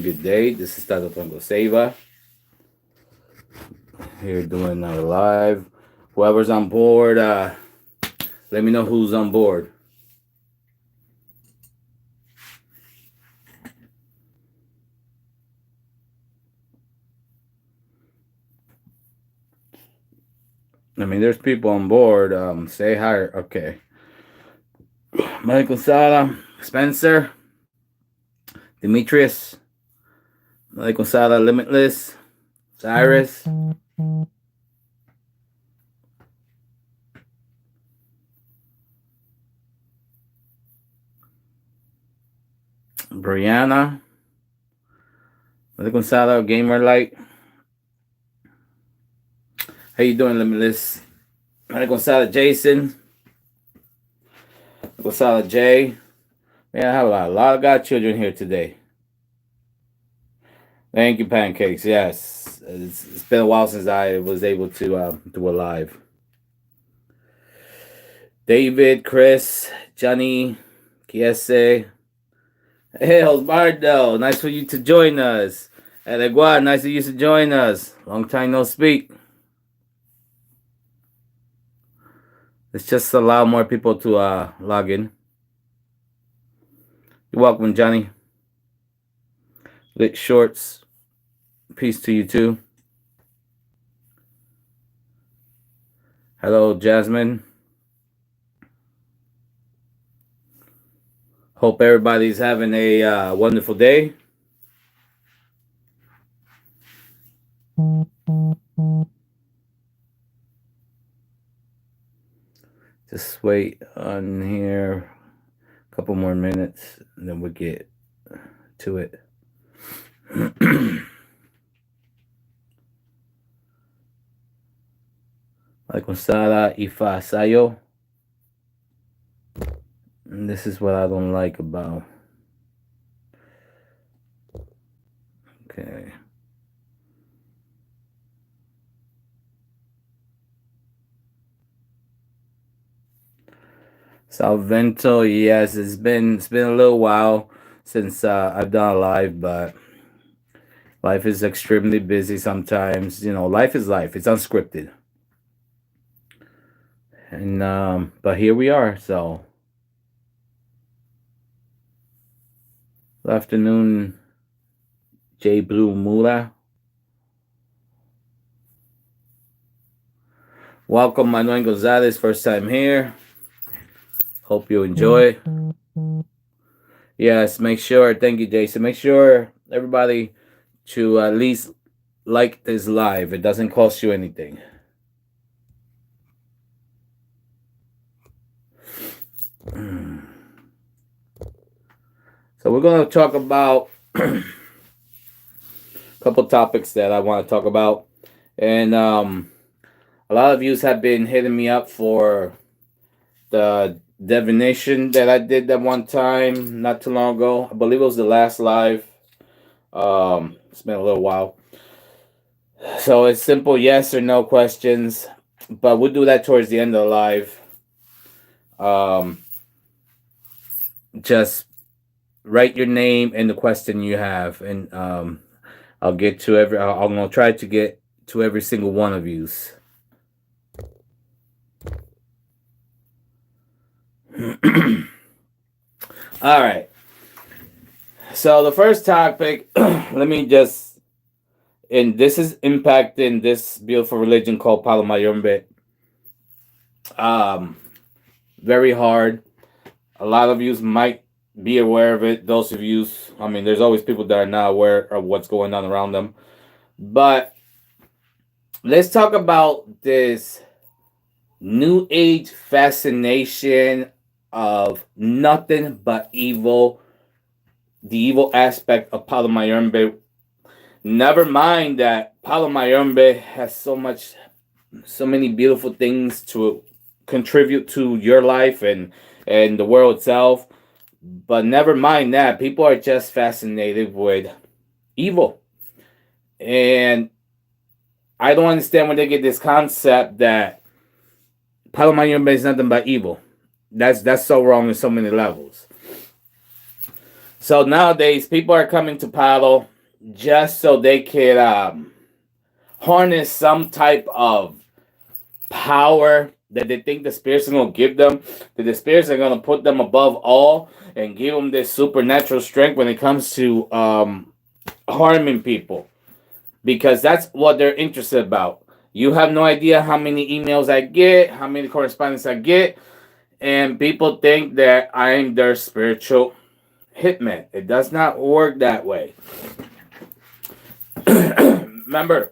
Good day. This is Tata Tronco Ceiba. Here doing our live. Whoever's on board, let me know who's on board. I mean, there's people on board. Say hi. Okay. Michael Sala, Spencer, Demetrius, Michael Sala, Limitless, Cyrus, Brianna, Michael Sala, Gamer Light. How you doing, Limitless? Michael Sala, Jason, Michael Sala, Jay. Man, I have a lot of godchildren here today. Thank you, Pancakes. Yes, it's been a while since I was able to do a live. David, Chris, Johnny, Kiese. Hey, Osbardo, nice for you to join us. Elegua, nice for you to join us. Long time no speak. Let's just allow more people to log in. You're welcome, Johnny. Lit Shorts. Peace to you too. Hello, Jasmine. Hope everybody's having a wonderful day. Just wait on here a couple more minutes and then we'll get to it. Like Sara Ifa Sayo. And this is what I don't like about. Okay. Salvento, yes, it's been a little while since I've done a live, but life is extremely busy sometimes. You know, life is life. It's unscripted. And but here we are, so good afternoon, J Blue Mula. Welcome, Manuel Gonzalez, first time here. Hope you enjoy. Yes, make sure, thank you, Jason. Make sure everybody to at least like this live. It doesn't cost you anything. So we're going to talk about a couple topics that I want to talk about. And a lot of you have been hitting me up for the divination that I did that one time not too long ago. I believe it was the last live. It's been a little while. So it's simple yes or no questions. But we'll do that towards the end of the live. Just write your name and the question you have, and I'll get to every. I'm gonna try to get to every single one of yous. All right. So the first topic, let me just, and this is impacting this beautiful religion called Palomayombe. Very hard. A lot of you might be aware of it. Those of you, I mean, there's always people that are not aware of what's going on around them. But let's talk about this New Age fascination of nothing but evil, the evil aspect of Palomayombe. Never mind that Palomayombe has so many beautiful things to contribute to your life and the world itself. But never mind that, people are just fascinated with evil. And I don't understand when they get this concept that Palomayombe is nothing but evil. That's so wrong in so many levels. So nowadays, people are coming to paddle just so they can harness some type of power that they think the spirits are going to give them, that the spirits are going to put them above all and give them this supernatural strength when it comes to harming people, because that's what they're interested about. You have no idea how many emails I get, how many correspondence I get, and people think that I'm their spiritual hitman. It does not work that way. Remember,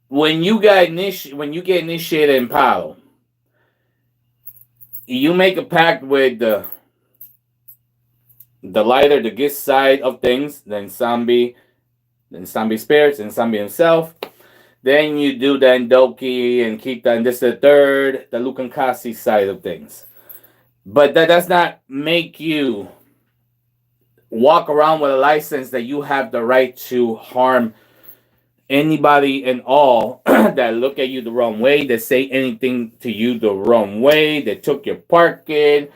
when you get initiated in Palo, you make a pact with the lighter, the good side of things, then Sambi spirits, and Sambi himself. Then you do the Endoki and Kita, and this is the third, the Lukankasi side of things. But that does not make you walk around with a license that you have the right to harm anybody and all that look at you the wrong way, that say anything to you the wrong way, that took your parking.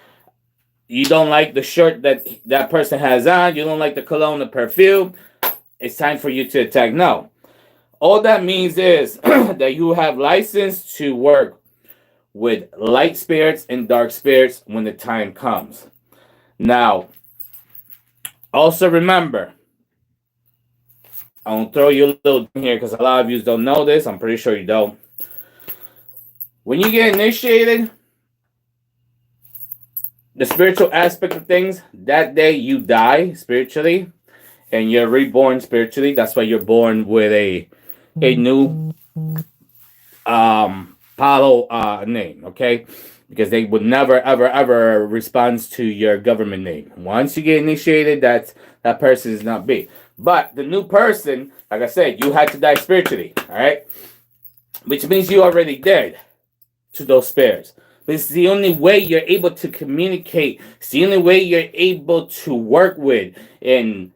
You don't like the shirt that that person has on. You don't like the cologne, the perfume. It's time for you to attack. No. All that means is that you have license to work with light spirits and dark spirits when the time comes. Now, also remember, I'll throw you a little thing here because a lot of you don't know this. I'm pretty sure you don't. When you get initiated, the spiritual aspect of things, that day you die spiritually and you're reborn spiritually. That's why you're born with a new Palo name, okay? Because they would never, ever, ever respond to your government name. Once you get initiated, that person is not big. But the new person, like I said, you had to die spiritually, all right? Which means you already dead to those spirits. This is the only way you're able to communicate. It's the only way you're able to work with and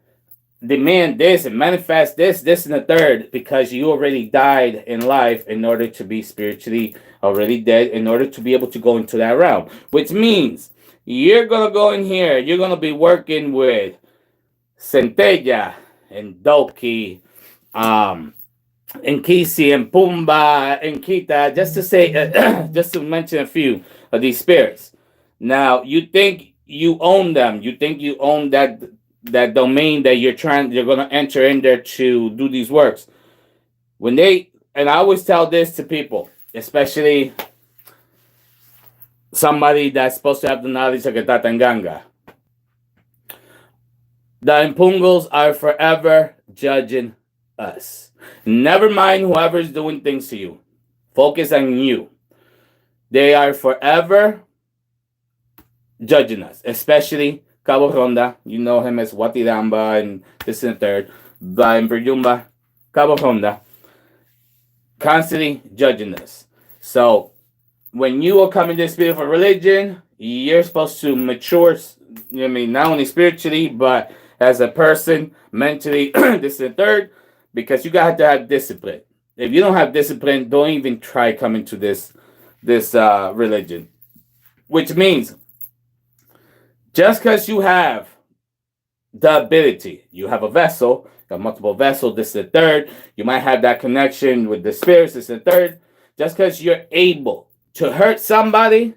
demand this and manifest this, and the third, because you already died in life in order to be spiritually already dead, in order to be able to go into that realm. Which means you're going to go in here, you're going to be working with Centella and Doki, and Kisi and Pumba and Kita, just to say, just to mention a few of these spirits. Now, you think you own them. You think you own that domain that you're going to enter in there to do these works. And I always tell this to people, especially somebody that's supposed to have the knowledge of Tata and Ganga. The Impungos are forever judging us. Never mind whoever's doing things to you. Focus on you. They are forever judging us, especially Cabo Ronda. You know him as Watiramba and this and the third. But in Perjumba, Cabo Ronda, constantly judging us. So when you are coming to this beautiful religion, you're supposed to mature, not only spiritually, but as a person, mentally, this and the third, because you got to have discipline. If you don't have discipline, don't even try coming to this religion. Which means, just because you have the ability, you have a vessel, you have multiple vessels, this is the third, you might have that connection with the spirits, this is the third, just because you're able to hurt somebody,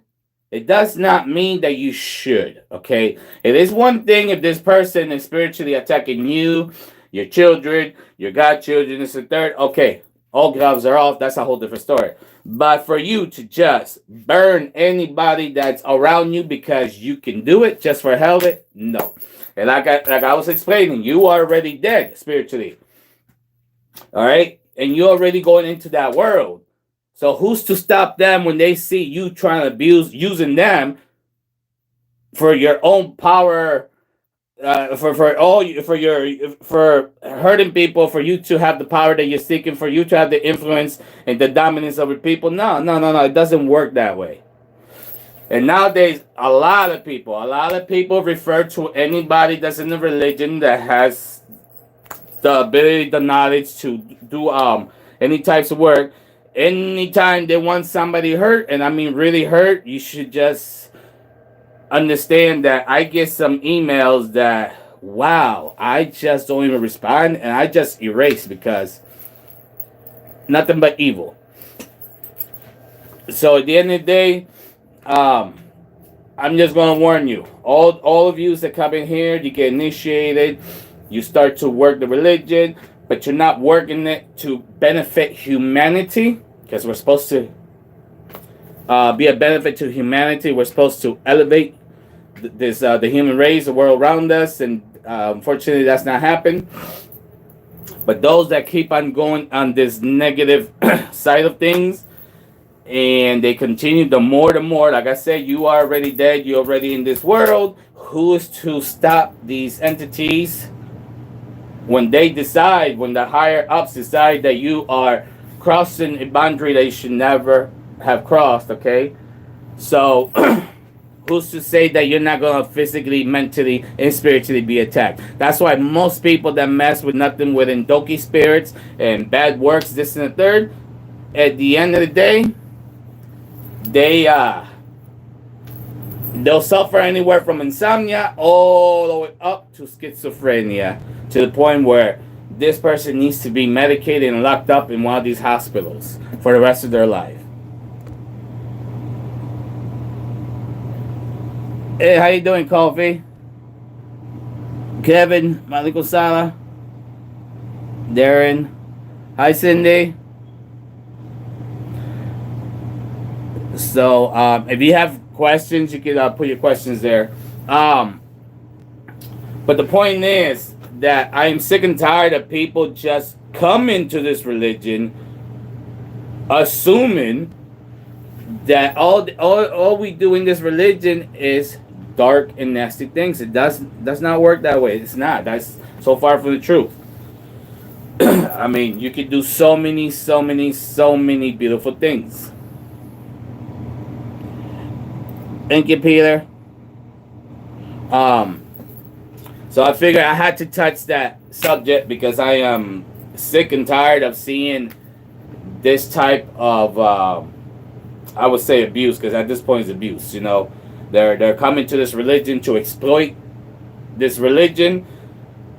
it does not mean that you should, okay? It is one thing if this person is spiritually attacking you, your children, your godchildren, this is the third, okay, all gloves are off, that's a whole different story. But for you to just burn anybody that's around you because you can do it just for hell of it, no. And like I was explaining, you are already dead spiritually. All right? And you're already going into that world. So who's to stop them when they see you trying to abuse, using them for your own power, for hurting people, for you to have the power that you're seeking, for you to have the influence and the dominance over people? No. It doesn't work that way. And nowadays, a lot of people refer to anybody that's in the religion that has the ability, the knowledge to do any types of work. Anytime they want somebody hurt, and I mean really hurt, you should just understand that I get some emails that, wow, I just don't even respond and I just erase because nothing but evil. So at the end of the day, um, I'm just gonna warn you. All of you that come in here, you get initiated, you start to work the religion, but you're not working it to benefit humanity, because we're supposed to be a benefit to humanity. We're supposed to elevate the human race, the world around us, and unfortunately, that's not happening. But those that keep on going on this negative side of things, and they continue, the more, like I said, you are already dead, you're already in this world. Who is to stop these entities when they decide, when the higher ups decide that you are crossing a boundary that you should never have crossed, okay? So who's to say that you're not gonna physically, mentally, and spiritually be attacked? That's why most people that mess with nothing within Doki spirits and bad works, this and the third, at the end of the day, they they'll suffer anywhere from insomnia all the way up to schizophrenia, to the point where this person needs to be medicated and locked up in one of these hospitals for the rest of their life. Hey, how you doing, Coffee? Kevin, Maliko Sala, Darren, hi Cindy. So, if you have questions, you can put your questions there. But the point is that I am sick and tired of people just coming to this religion assuming that all we do in this religion is dark and nasty things. It does not work that way. It's not. That's so far from the truth. I mean, you can do so many beautiful things. Thank you, Peter. So I figured I had to touch that subject because I am sick and tired of seeing this type of, I would say, abuse, because at this point it's abuse. You know, they're coming to this religion to exploit this religion,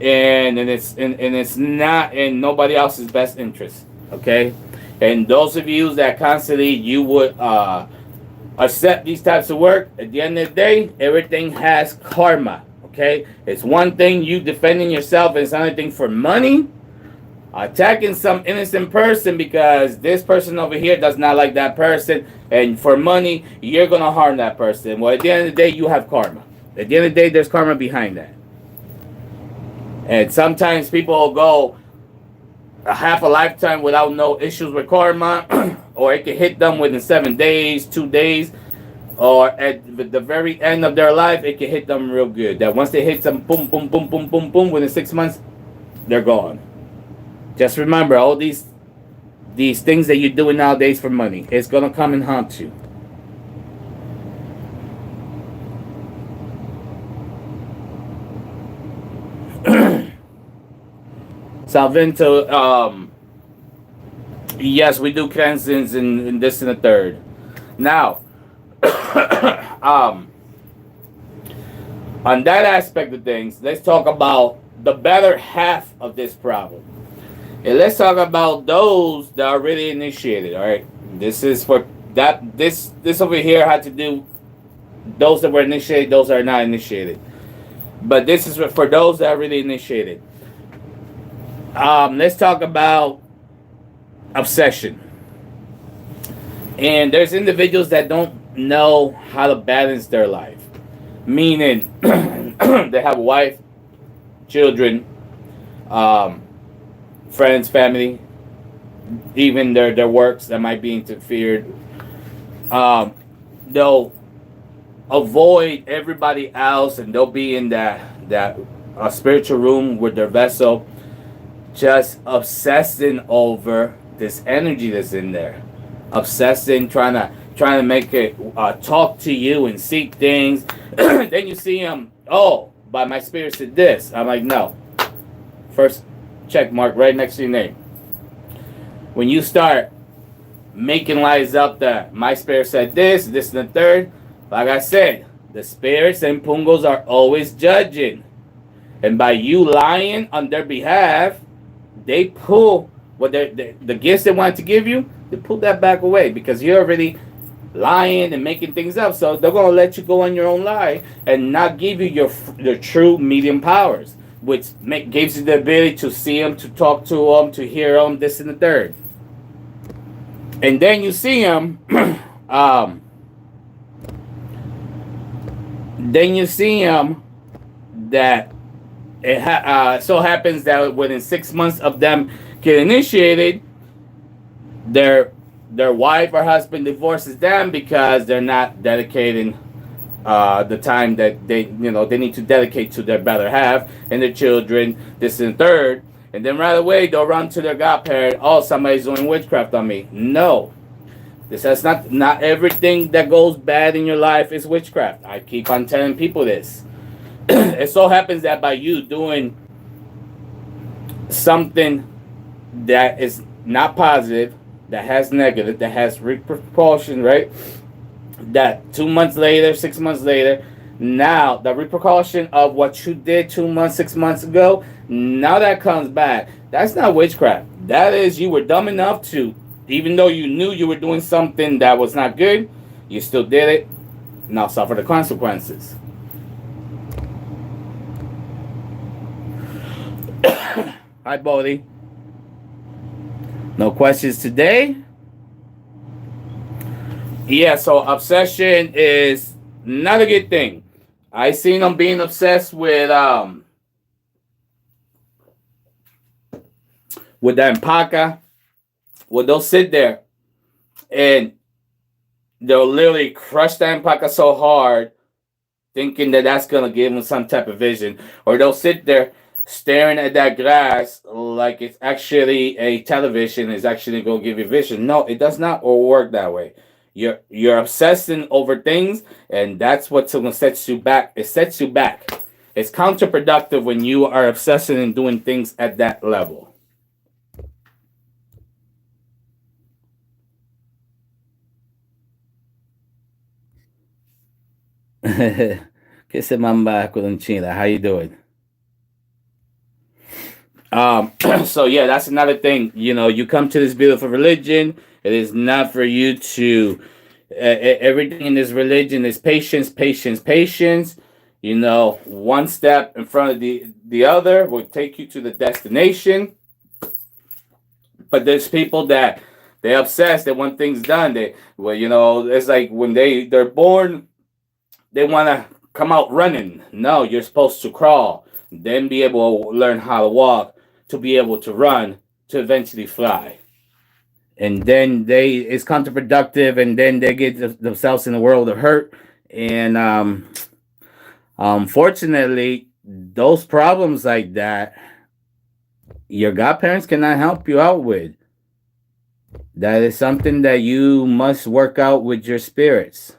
and it's not in nobody else's best interest. Okay, and those of you that constantly you would accept these types of work, at the end of the day, everything has karma. Okay, it's one thing you defending yourself, and it's another thing for money, attacking some innocent person because this person over here does not like that person, and for money you're gonna harm that person. Well, at the end of the day, you have karma. At the end of the day, there's karma behind that. And sometimes people will go a half a lifetime without no issues with karma, or it can hit them within 7 days, 2 days, or at the very end of their life, it can hit them real good. That once they hit some boom, boom, boom, boom, boom, boom, within 6 months, they're gone. Just remember, all these things that you're doing nowadays for money, it's gonna come and haunt you. Salvinto, yes, we do cleansings in this and the third. Now, on that aspect of things, let's talk about the better half of this problem. And let's talk about those that are really initiated, all right? This is for that, this over here had to do those that were initiated, those that are not initiated. But this is for those that are really initiated. Let's talk about obsession. And there's individuals that don't know how to balance their life. Meaning, they have a wife, children, friends, family, even their works that might be interfered. They'll avoid everybody else, and they'll be in that spiritual room with their vessel, just obsessing over this energy that's in there, obsessing, trying to make it talk to you and see things. Then you see them, oh, but my spirit said this. I'm like, no. First check mark right next to your name. When you start making lies up that my spirit said this and the third, like I said, The spirits and pungos are always judging. And by you lying on their behalf, they pull what the gifts they wanted to give you, they pull that back away because you're already lying and making things up. So they're gonna let you go on your own lie and not give you your true medium powers, which gives you the ability to see them, to talk to them, to hear them, this and the third. And then you see them, then you see them that so happens that within 6 months of them get initiated, their wife or husband divorces them because they're not dedicating the time that they need to dedicate to their better half and their children, this and third. And then right away they'll run to their godparent. Oh, somebody's doing witchcraft on me. No, this has not everything that goes bad in your life is witchcraft. I keep on telling people this. It so happens that by you doing something that is not positive, that has negative, that has repercussion, right? That 2 months later, 6 months later, now the repercussion of what you did 2 months, 6 months ago, now that comes back. That's not witchcraft. That is, you were dumb enough to, even though you knew you were doing something that was not good, you still did it. Now suffer the consequences. Hi, Bodie. No questions today? Yeah, so obsession is not a good thing. I seen them being obsessed with the empaka. Well, they'll sit there and they'll literally crush the empaka so hard, thinking that that's gonna give them some type of vision, or they'll sit there staring at that glass like it's actually a television is actually going to give you vision. No, it does not work that way. You're obsessing over things, and that's what's going to set you back. It sets you back. It's counterproductive when you are obsessing and doing things at that level. Que se mamba Colonchina? How you doing? So yeah, that's another thing. You come to this beautiful religion. It is not for you to. Everything in this religion is patience, patience, patience. One step in front of the other will take you to the destination. But there's people that they're obsessed. They want things done. It's like when they're born, they want to come out running. No, you're supposed to crawl, then be able to learn how to walk, to be able to run, to eventually fly. And then it's counterproductive, and then they get themselves in a world of hurt. And unfortunately, those problems like that, your godparents cannot help you out with. That is something that you must work out with your spirits.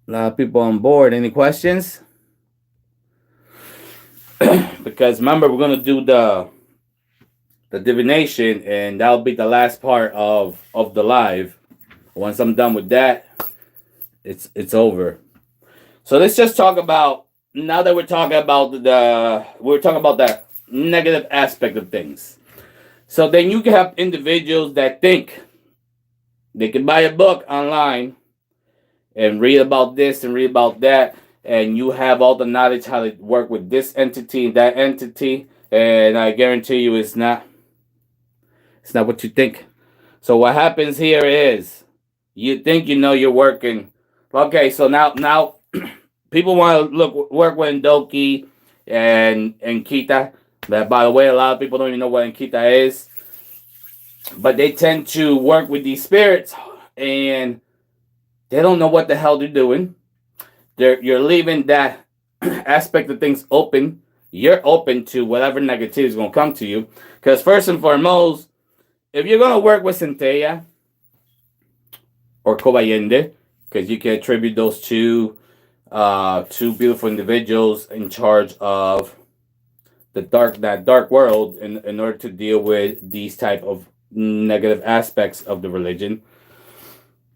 A lot of people on board. Any questions? Because remember, we're gonna do the divination, and that'll be the last part of the live. Once I'm done with that, it's over. So let's just talk about, now that we're talking about that negative aspect of things. So then you can have individuals that think they can buy a book online and read about this and read about that, and you have all the knowledge how to work with this entity and that entity, and I guarantee you it's not what you think. So what happens here is you think you're working. Okay, so now people want to work with Ndoki and Kita. But by the way, a lot of people don't even know what Nkita is. But they tend to work with these spirits, and they don't know what the hell they're doing. You're leaving that aspect of things open. You're open to whatever negativity is going to come to you. Because first and foremost, if you're going to work with Centella or Cobayende, because you can attribute those two beautiful individuals in charge of that dark world in order to deal with these type of negative aspects of the religion.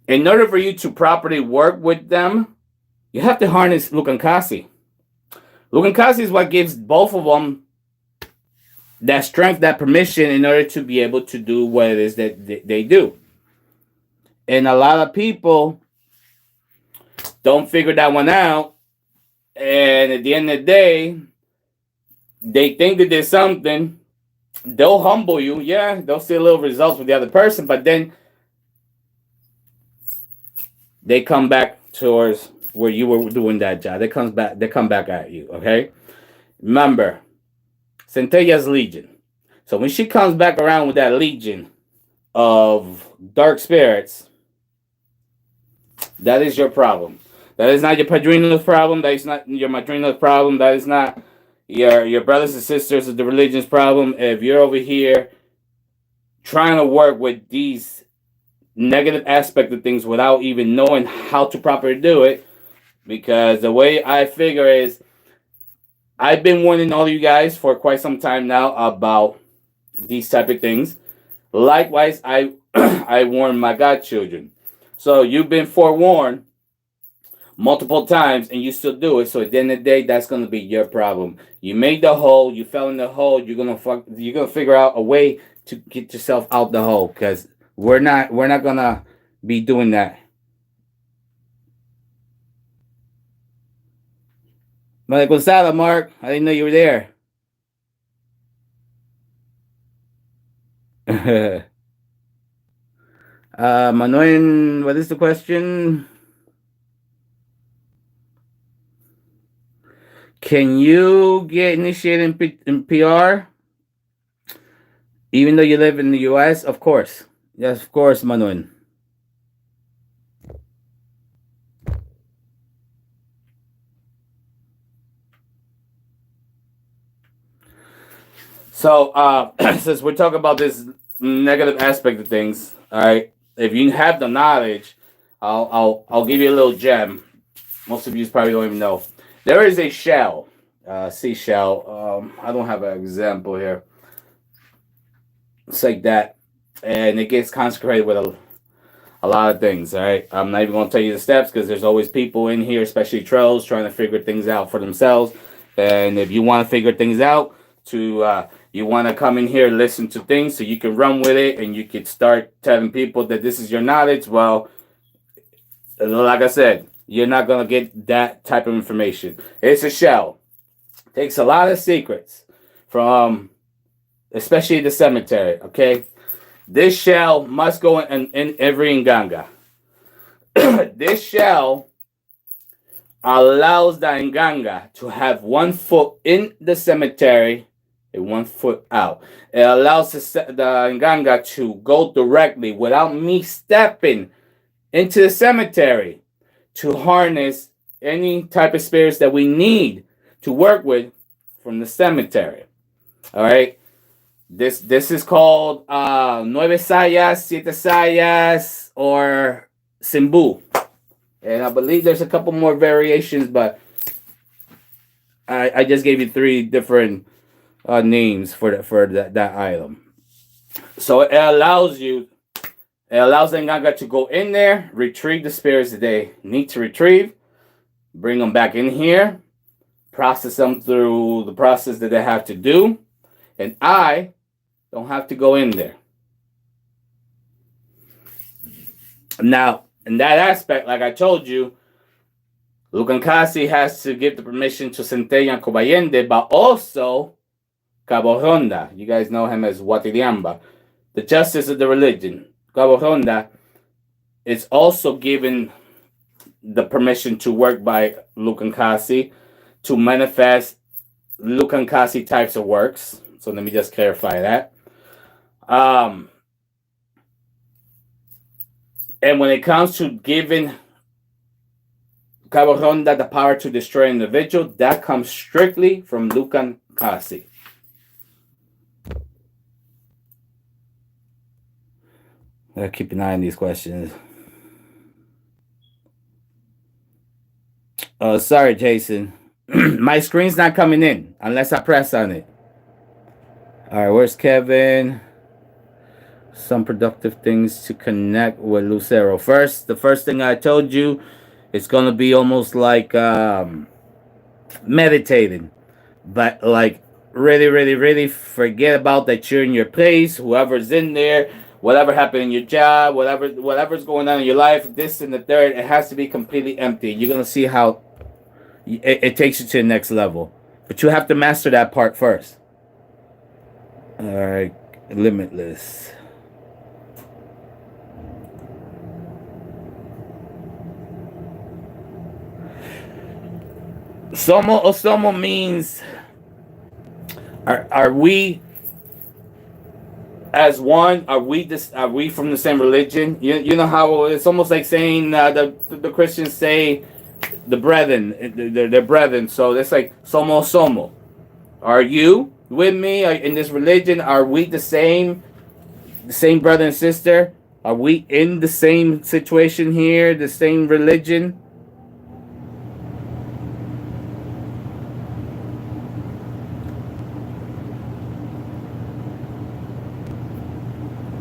In order for you to properly work with them, you have to harness Lukankasi. Lukankasi is what gives both of them that strength, that permission in order to be able to do what it is that they do. And a lot of people don't figure that one out. And at the end of the day, they think that there's something. They'll humble you. Yeah, they'll see a little results with the other person, but then they come back towards where you were doing that job. They come back at you. Okay. Remember, Centella's legion. So when she comes back around with that legion of dark spirits, that is your problem. That is not your padrino's problem. That is not your madrina's problem. That is not your brothers and sisters of the religion's problem. If you're over here trying to work with these negative aspect of things without even knowing how to properly do it, because the way I figure is, I've been warning all you guys for quite some time now about these type of things. Likewise, I I warn my godchildren. So you've been forewarned multiple times and you still do it. So at the end of the day, that's gonna be your problem. You made the hole, you fell in the hole, you're gonna figure out a way to get yourself out the hole, because we're not gonna be doing that. Mother Gonzala, Mark, I didn't know you were there. Manuel, what is the question? Can you get initiated in PR even though you live in the US? Of course. Yes, of course, Manuel. So, since we're talking about this negative aspect of things, all right, if you have the knowledge, I'll give you a little gem. Most of you probably don't even know. There is a shell, seashell. I don't have an example here. It's like that, and it gets consecrated with a lot of things. All right, I'm not even gonna tell you the steps because there's always people in here, especially trolls, trying to figure things out for themselves. And if you want to figure things out, you want to come in here, listen to things, so you can run with it, and you can start telling people that this is your knowledge. Well, like I said, you're not gonna get that type of information. It's a shell. It takes a lot of secrets from, especially the cemetery. Okay, this shell must go in every nganga. This shell allows the nganga to have 1 foot in the cemetery and 1 foot out. It allows the nganga to go directly without me stepping into the cemetery to harness any type of spirits that we need to work with from the cemetery. All right. This is called Nueve Sayas, Siete Sayas, or Simbu. And I believe there's a couple more variations, but I just gave you 3 different names for that item. So it allows the Nganga to go in there, retrieve the spirits that they need to retrieve, bring them back in here, process them through the process that they have to do, and I don't have to go in there. Now, in that aspect, like I told you, Lukankasi has to give the permission to Centella and Cobayende, but also Cabo Ronda. You guys know him as Watiriamba, the justice of the religion. Cabo Ronda is also given the permission to work by Lukankasi to manifest Lukankasi types of works. So let me just clarify that. And when it comes to giving Cabo Ronda the power to destroy an individual, that comes strictly from Lukankasi. Gotta keep an eye on these questions. Sorry, Jason. My screen's not coming in unless I press on it. All right, where's Kevin? some productive things to connect with Lucero. First, the first thing I told you, it's gonna be almost like meditating, but like really, really, really forget about that you're in your place. Whoever's in there, whatever happened in your job, whatever's going on in your life, this and the third, it has to be completely empty. You're gonna see how it takes you to the next level, but you have to master that part first. All right, limitless. Somo means are we as one? Are we this? Are we from the same religion? You know how it's almost like saying the Christians say the brethren, they're brethren. So it's like somo. Are you with me in this religion? Are we the same brother and sister? Are we in the same situation here, the same religion?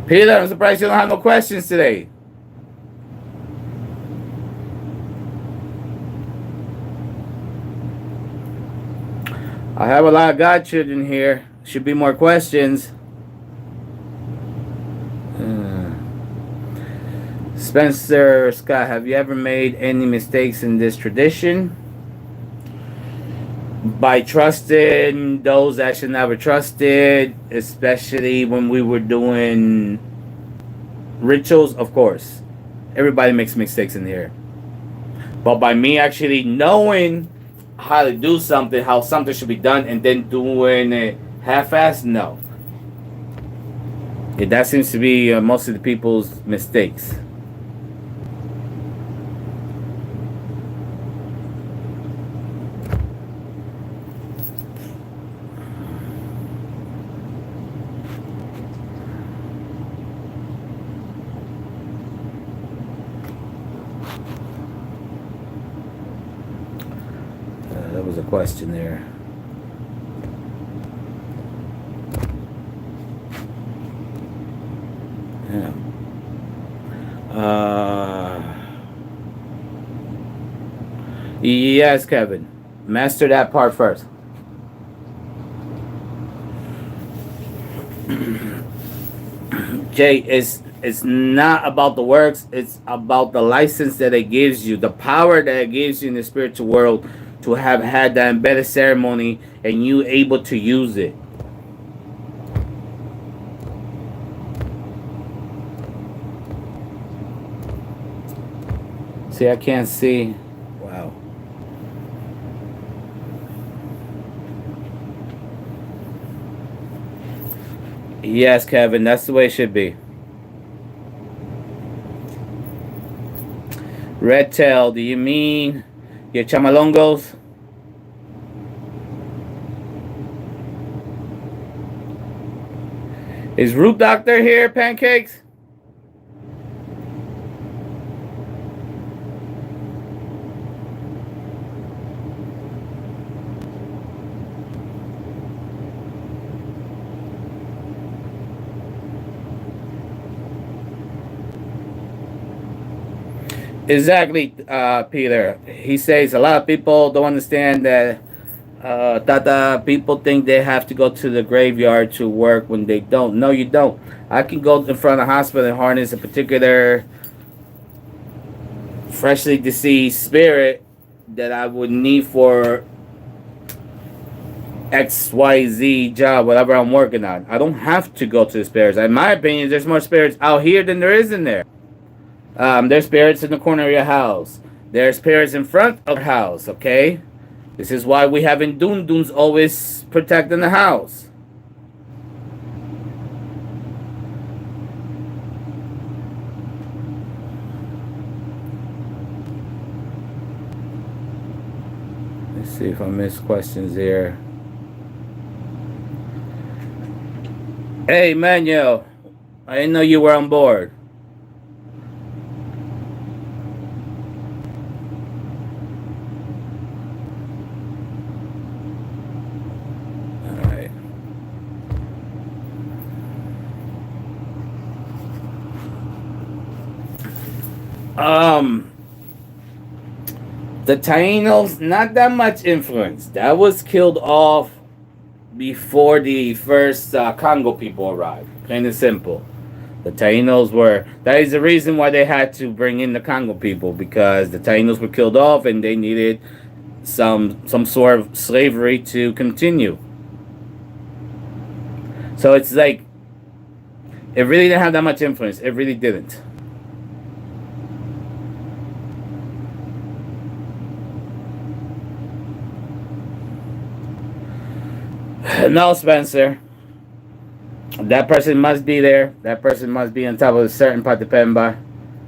Peter, I'm surprised you don't have no questions today. I have a lot of godchildren here. Should be more questions. Uh, Spencer Scott, have you ever made any mistakes in this tradition? By trusting those that should never trusted, especially when we were doing rituals, of course. Everybody makes mistakes in here. But by me actually knowing how to do something, how something should be done, and then doing it half-assed, no. Yeah, that seems to be most of the people's mistakes. That was a question there. Yeah. Yes, Kevin. Master that part first. Jay, it's not about the works, it's about the license that it gives you, the power that it gives you in the spiritual world to have had that embedded ceremony and you able to use it. See, I can't see. Wow. Yes, Kevin, that's the way it should be. Red tail, do you mean your chamalongos? Is Root Doctor here, Pancakes? Exactly, Peter. He says a lot of people don't understand that Tata, people think they have to go to the graveyard to work when they don't. No, you don't. I can go in front of the hospital and harness a particular freshly deceased spirit that I would need for XYZ job, whatever I'm working on. I don't have to go to the spirits. In my opinion, there's more spirits out here than there is in there. There's spirits in the corner of your house. There's spirits in front of your house, okay? This is why we have Induns always protecting the house. Let's see if I missed questions here. Hey, Manuel. I didn't know you were on board. Um, the Tainos, not that much influence. That was killed off before the first Congo people arrived. Plain and simple. The Tainos were. That is the reason why they had to bring in the Congo people, because the Tainos were killed off and they needed some sort of slavery to continue. So it's like it really didn't have that much influence. It really didn't. No, Spencer. That person must be there. That person must be on top of a certain patipemba,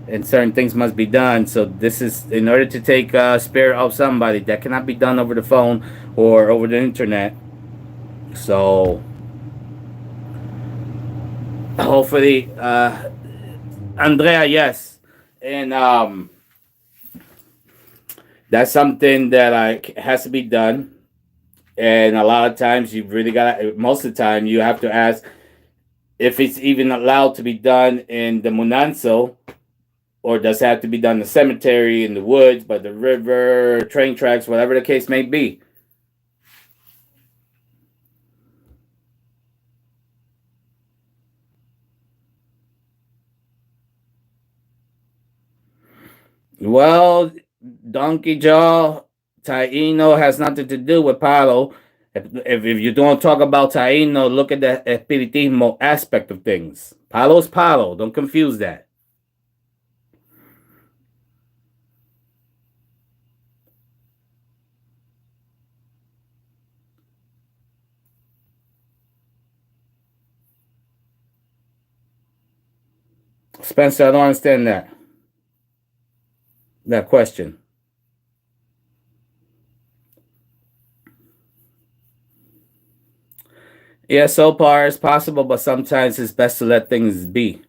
and certain things must be done. So this is in order to take spirit of somebody that cannot be done over the phone or over the internet. So hopefully, Andrea, yes, and that's something that has to be done. And a lot of times you really got. Most of the time you have to ask if it's even allowed to be done in the Munanso, or does it have to be done in the cemetery, in the woods, by the river, train tracks, whatever the case may be. Well, Donkey Jaw, Taino has nothing to do with Palo. If you don't talk about Taino, look at the Espiritismo aspect of things. Palo's Palo. Don't confuse that. Spencer, I don't understand that question. Yeah, so far as possible, but sometimes it's best to let things be.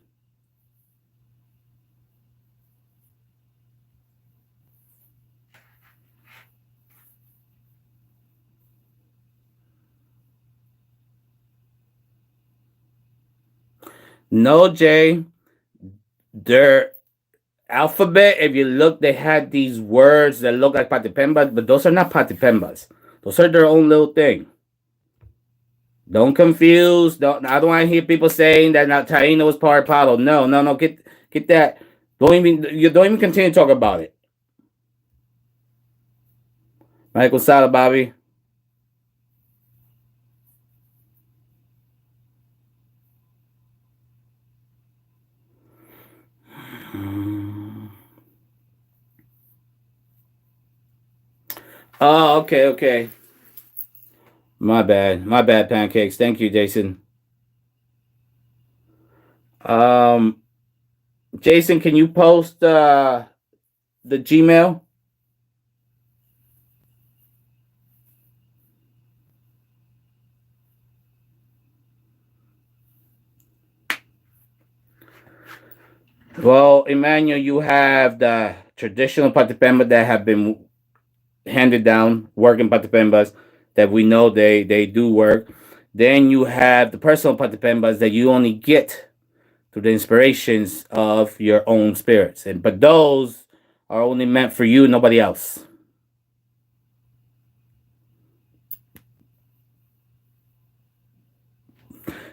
No, Jay, their alphabet, if you look, they had these words that look like patipembas, but those are not patipembas. Those are their own little thing. Don't confuse. Don't. I don't want to hear people saying that now Taino was part of Palo. No, no, no. Get that. Don't even. You don't even continue to talk about it. Michael Sala, Bobby. Oh, okay, okay. My bad. Pancakes. Thank you, Jason. Um, Jason, can you post the Gmail? Well, Emmanuel, you have the traditional patipemba that have been handed down, working patipembas that we know they do work. Then you have the personal patipembas that you only get through the inspirations of your own spirits, and but those are only meant for you, nobody else.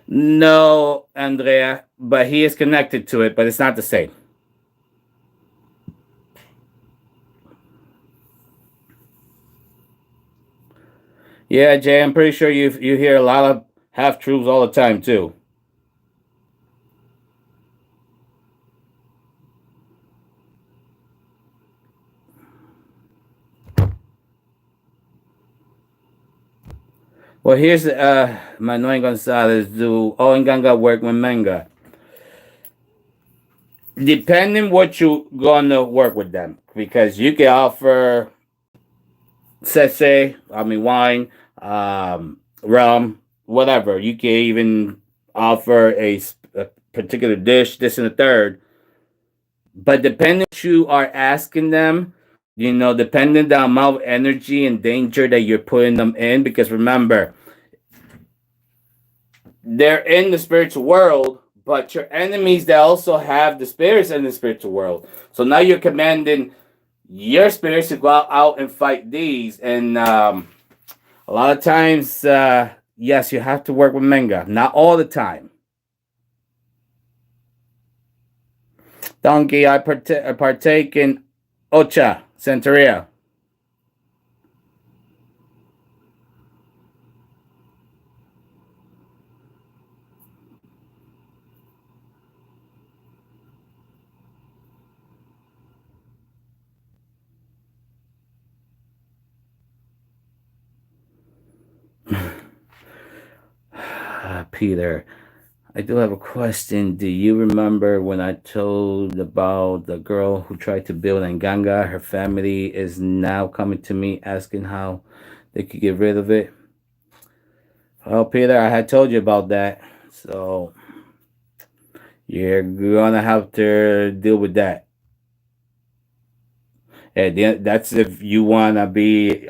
No, Andrea, but he is connected to it, but it's not the same. Yeah, Jay, I'm pretty sure you hear a lot of half truths all the time too. Well, here's Manuel Gonzalez do Oinganga work with manga. Depending what you gonna work with them, because you can offer sese, I mean wine, rum, whatever. You can even offer a particular dish, this and the third. But depending what you are asking them, depending the amount of energy and danger that you're putting them in, because remember, they're in the spiritual world, but your enemies that also have the spirits in the spiritual world. So now you're commanding your spirits to go out and fight these. And a lot of times, yes, you have to work with Menga. Not all the time. Donkey, I partake in Ocha, Santeria. Peter, I do have a question. Do you remember when I told about the girl who tried to build in Ganga? Her family is now coming to me asking how they could get rid of it. Well, Peter, I had told you about that. So you're gonna have to deal with that. And that's if you wanna be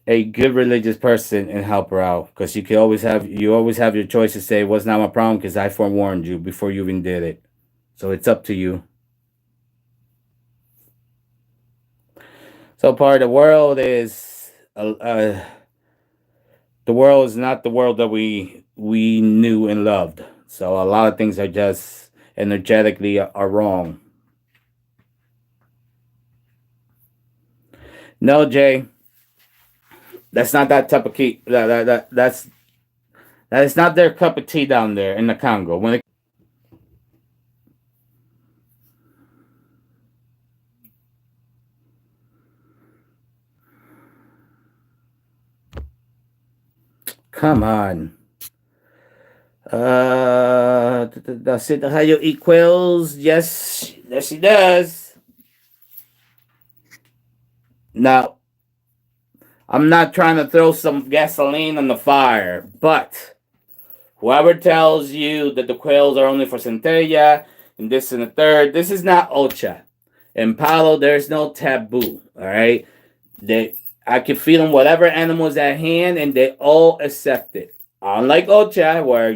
a good religious person and help her out, because you always have your choice to say what's not my problem because I forewarned you before you even did it. So it's up to you. So part of the world is the world is not the world that we knew and loved. So a lot of things are just energetically are wrong. No, Jay, that's not that type of key. That is not their cup of tea down there in the Congo. When it, come on. Does it Ohio equals? Yes, she does. Now, I'm not trying to throw some gasoline on the fire, but whoever tells you that the quails are only for centella and this and the third, this is not Ocha. In Palo, there's no taboo. All right, they I can feed them whatever animal is at hand, and they all accept it. Unlike Ocha, where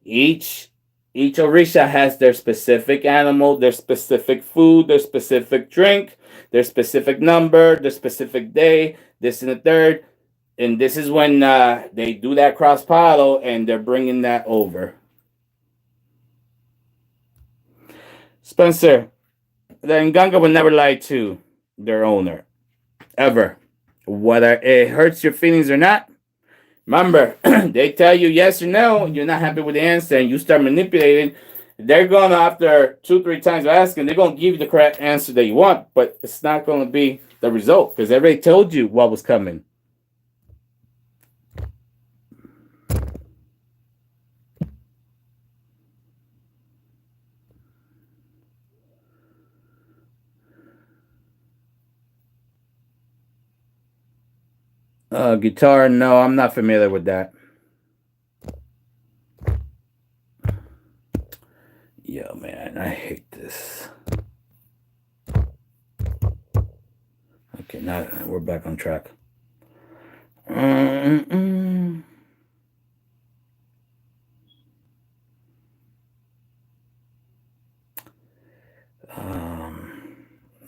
each each Orisha has their specific animal, their specific food, their specific drink, their specific number, their specific day, this and the third. And this is when they do that cross palo and they're bringing that over. Spencer, the Nganga would never lie to their owner, ever. Whether it hurts your feelings or not, remember, they tell you yes or no, you're not happy with the answer, and you start manipulating. They're going to, after 2, 3 times of asking, they're going to give you the correct answer that you want, but it's not going to be the result because everybody told you what was coming. Guitar, no, I'm not familiar with that. Yo, man, I hate this. Okay, now we're back on track. Let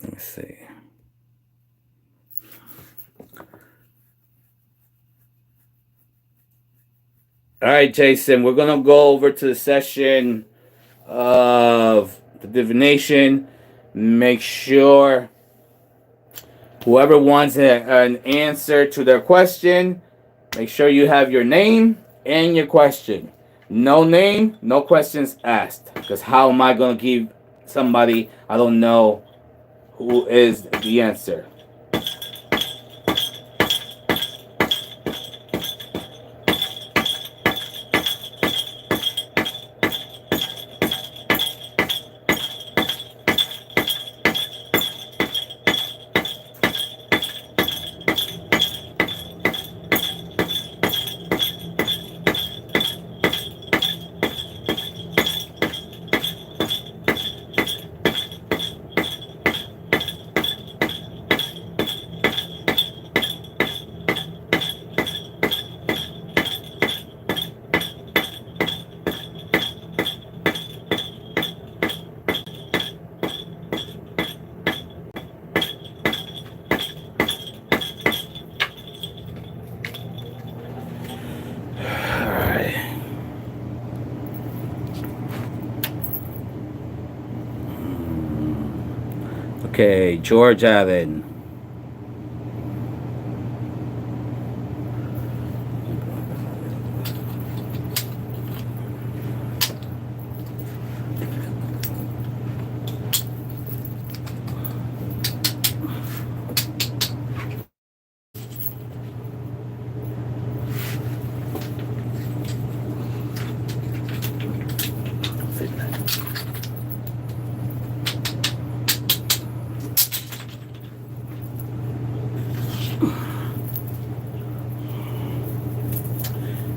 me see. All right, Jason, we're gonna go over to the session of the divination. Make sure whoever wants an answer to their question, make sure you have your name and your question. No name, no questions asked. Because how am I gonna give somebody I don't know who is the answer? Okay, George Allen.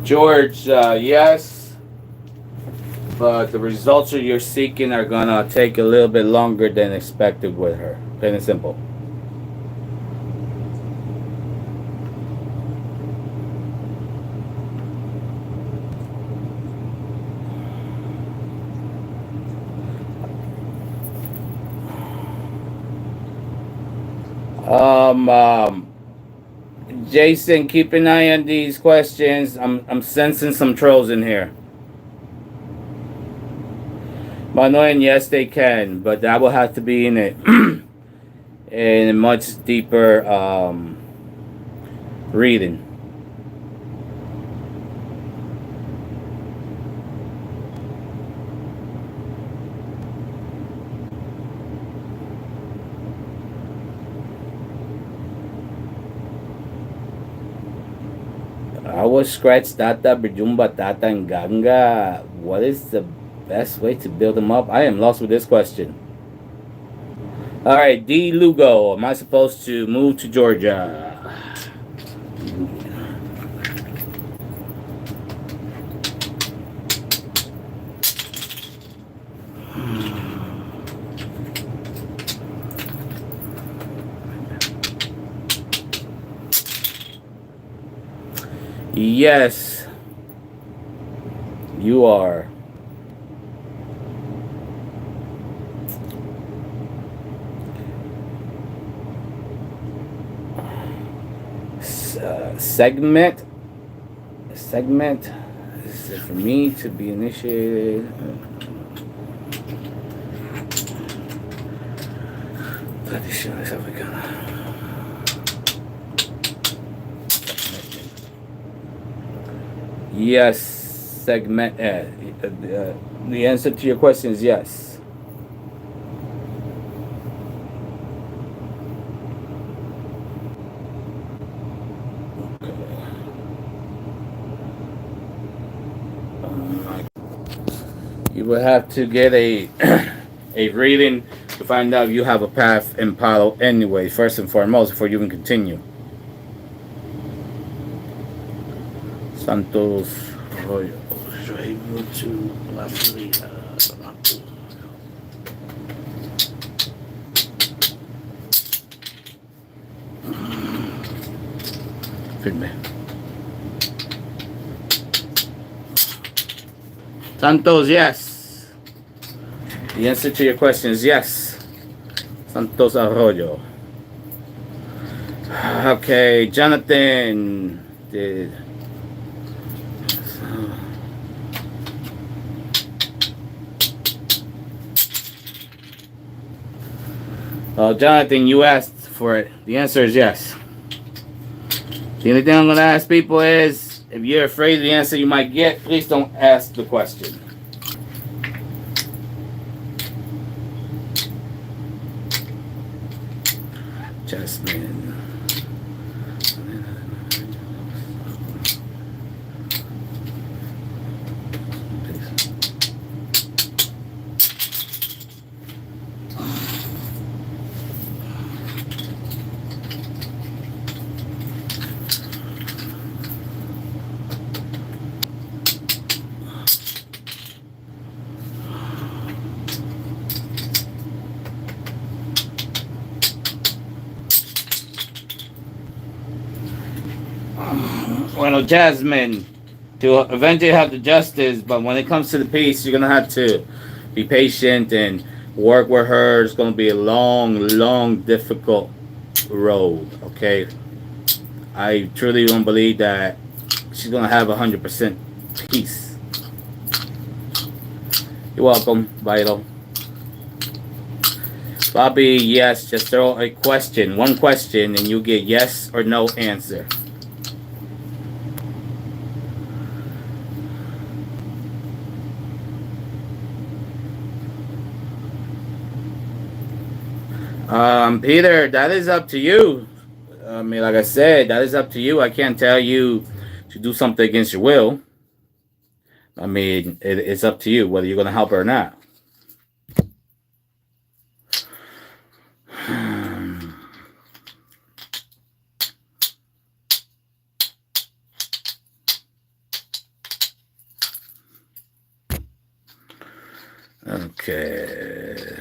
George, yes, but the results that you're seeking are gonna take a little bit longer than expected with her. Plain and simple. Um, um, Jason, keep an eye on these questions. I'm sensing some trolls in here. Manuel, yes, they can, but that will have to be in it in a much deeper reading. I will scratch Tata, Bijumba, Tata, and Ganga. What is the best way to build them up? I am lost with this question. All right, D. Lugo. Am I supposed to move to Georgia? Yes, you are. Segment. Segment. This is for me to be initiated. Yes, segment. The answer to your question is yes. You will have to get a a reading to find out you have a path in Palo anyway. First and foremost, before you can continue. Santos Arroyo. To La Florida. Firme. Santos, yes. The answer to your question is yes. Santos Arroyo. Okay, Jonathan did. Jonathan, you asked for it. The answer is yes. The only thing I'm going to ask people is if you're afraid of the answer you might get, please don't ask the question. Jasmine. Well, Jasmine, to eventually have the justice, but when it comes to the peace, you're gonna have to be patient and work with her. It's gonna be a long, long, difficult road. Okay, I truly don't believe that she's gonna have 100% peace. You're welcome, Vital. Bobby, yes, just throw a question, one question, and you get yes or no answer. Peter, that is up to you. I mean, like I said, that is up to you. I can't tell you to do something against your will. I mean, it's up to you whether you're going to help her or not. Okay.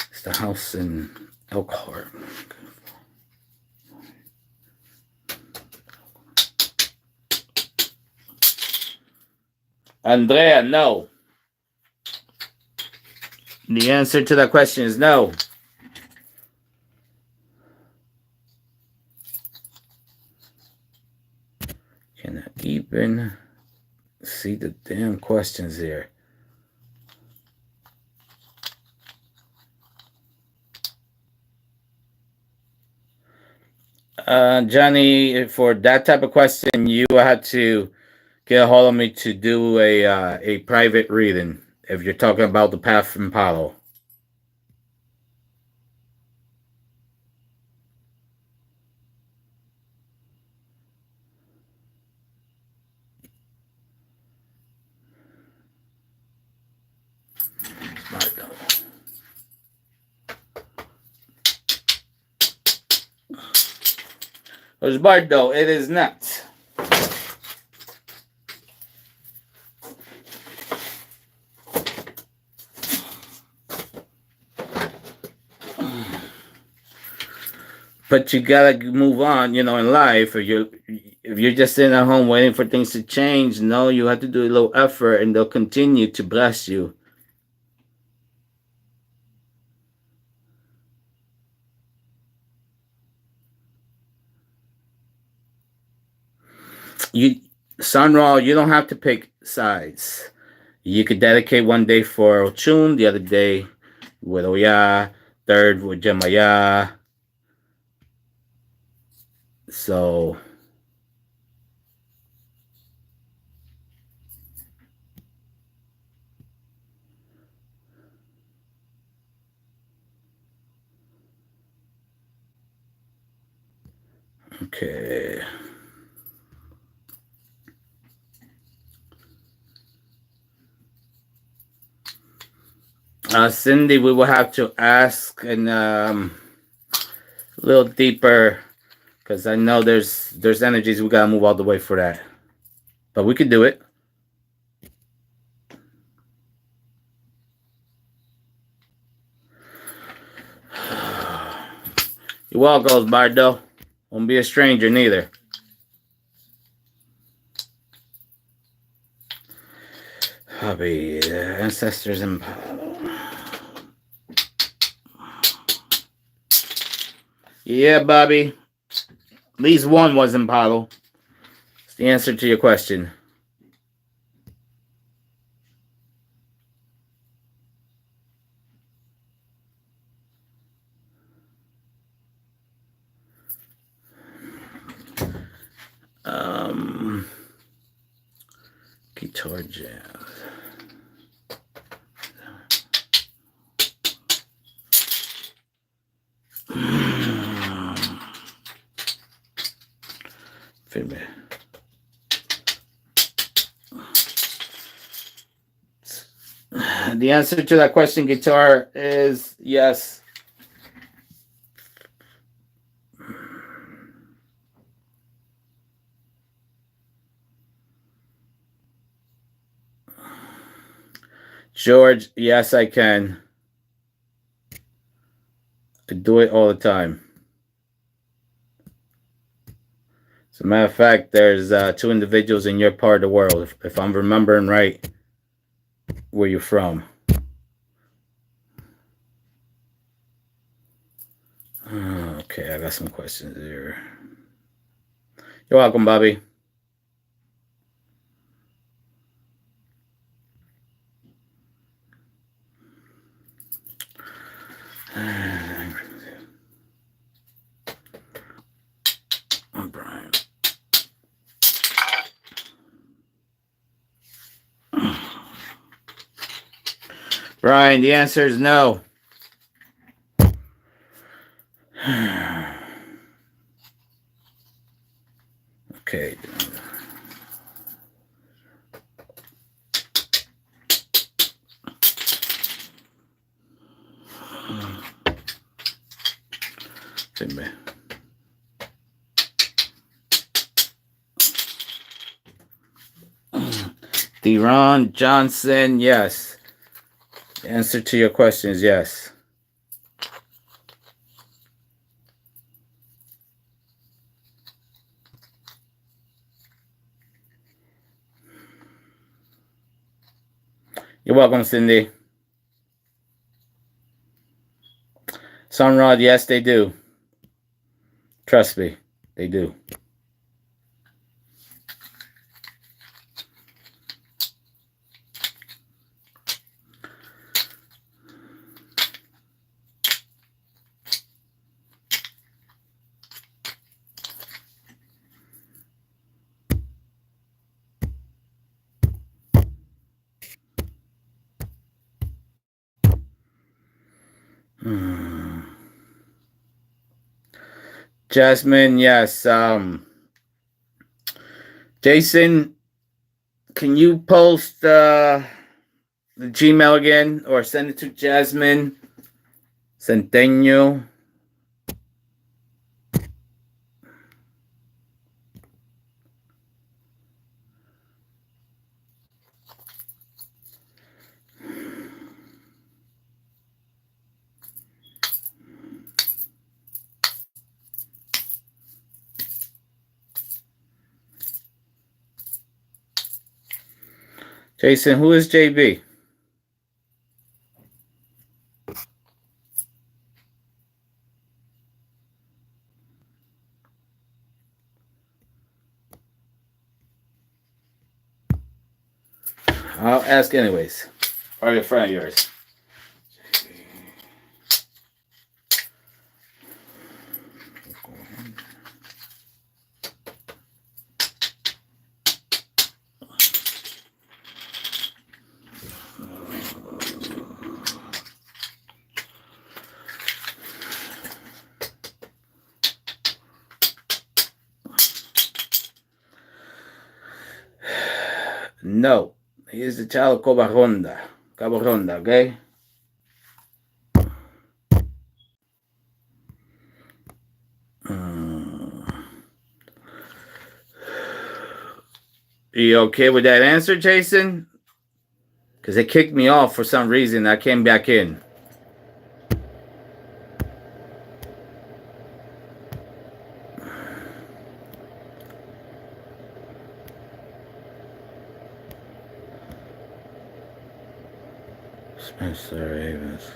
It's the house in Elkhart. Andrea, no. The answer to that question is no. Can I even see the damn questions here? Johnny, for that type of question, you had to get a hold of me to do a private reading if you're talking about the path from Palo. Osbardo, it is not. But you gotta move on, in life. If you're just sitting at home waiting for things to change, no, you have to do a little effort, and they'll continue to bless you. You, Sunraw, you don't have to pick sides. You could dedicate one day for Ochun, the other day with Oya, third with Jemaya. So okay. Cindy, we will have to ask and a little deeper because I know there's energies we gotta move all the way for that, but we could do it. You're welcome, Bardo. Won't be a stranger neither. Hobby, ancestors in Palo. Yeah, Bobby. At least one was in Palo. It's the answer to your question. Guitar jazz. The answer to that question, guitar, is yes. George, yes, I can. I do it all the time. As a matter of fact, there's two individuals in your part of the world, if I'm remembering right, where you're from. Okay, I got some questions here. You're welcome, Bobby. Brian. Brian, the answer is no. Okay. Deron Johnson, yes. The answer to your question is yes. You're welcome, Cindy. Sunrod, yes, they do. Trust me, they do. Jasmine, yes. Jason, can you post the Gmail again or send it to Jasmine Centeno? Jason, who is JB? I'll ask anyways. Or a friend of yours. No, he is the child of Cabo Ronda, okay? You okay with that answer, Jason? Because they kicked me off for some reason. I came back in. Spencer Evans.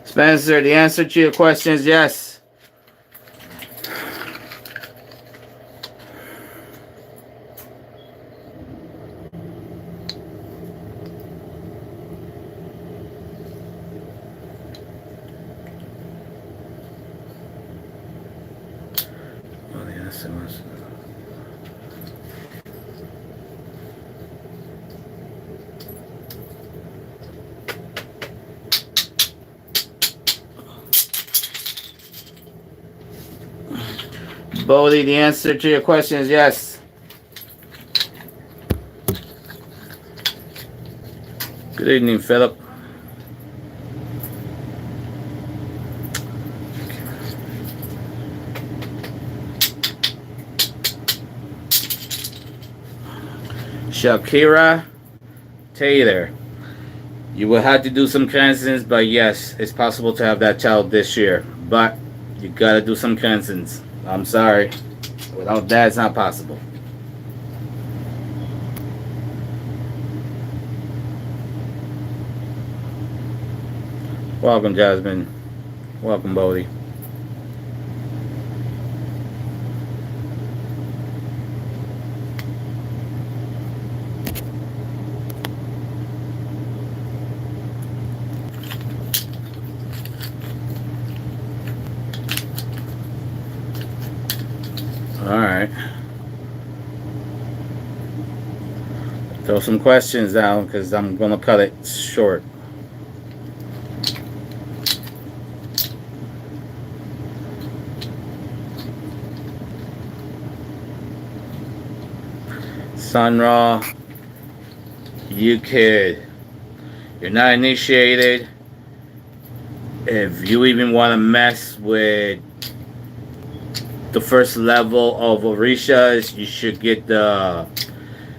Spencer, the answer to your question is yes. Bodie, the answer to your question is yes. Good evening, Philip. Shakira Taylor. You will have to do some cleansings, but yes, it's possible to have that child this year. But you gotta do some cleansings. I'm sorry. Without that, it's not possible. Welcome, Jasmine. Welcome, Bodie. All right. Throw some questions down because I'm gonna cut it short. Sun Ra, you kid. You're not initiated. If you even want to mess with the first level of Orishas, you should get the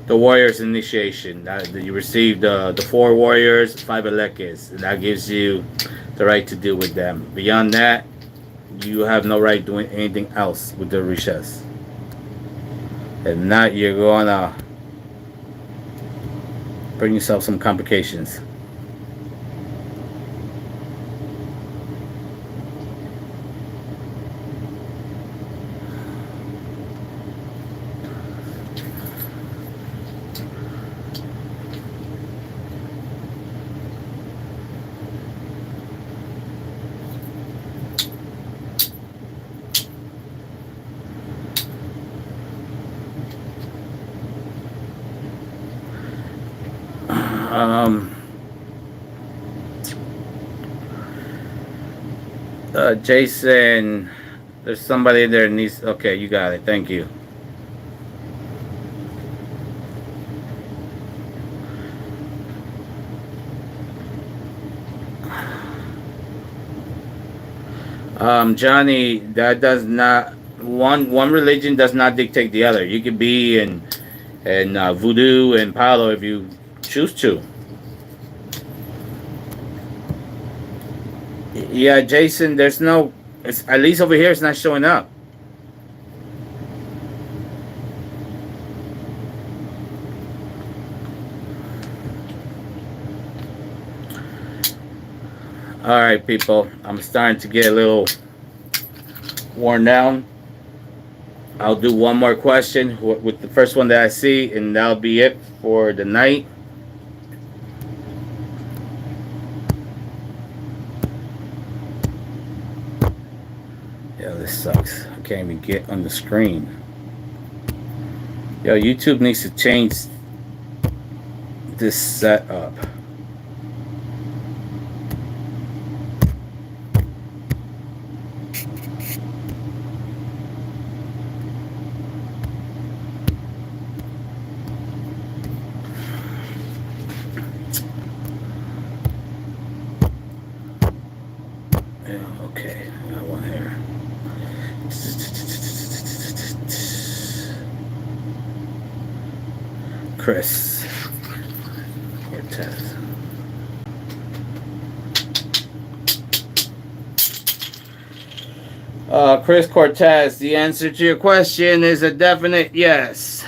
Warriors initiation. You receive the 4 Warriors, 5 Elekes, and that gives you the right to deal with them. Beyond that, you have no right doing anything else with the Orishas. If not, you're gonna bring yourself some complications. Um, Jason, there's somebody there needs. Okay, you got it. Thank you. Johnny, that does not one religion does not dictate the other. You could be in voodoo and palo if you choose to. Yeah, Jason, there's no. It's at least over here. It's not showing up. All right, people. I'm starting to get a little worn down. I'll do one more question with the first one that I see, and that'll be it for the night. Yeah, this sucks. I can't even get on the screen. Yo, YouTube needs to change this setup. Okay, I got one here. Chris Cortez. Chris Cortez, the answer to your question is a definite yes.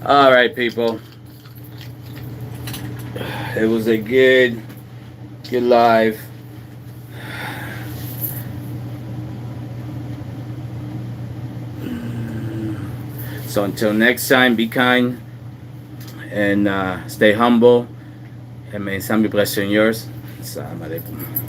All right, people. It was a good live. So until next time, be kind and stay humble. And may Sam be blessed in yours. Assalamu alaikum.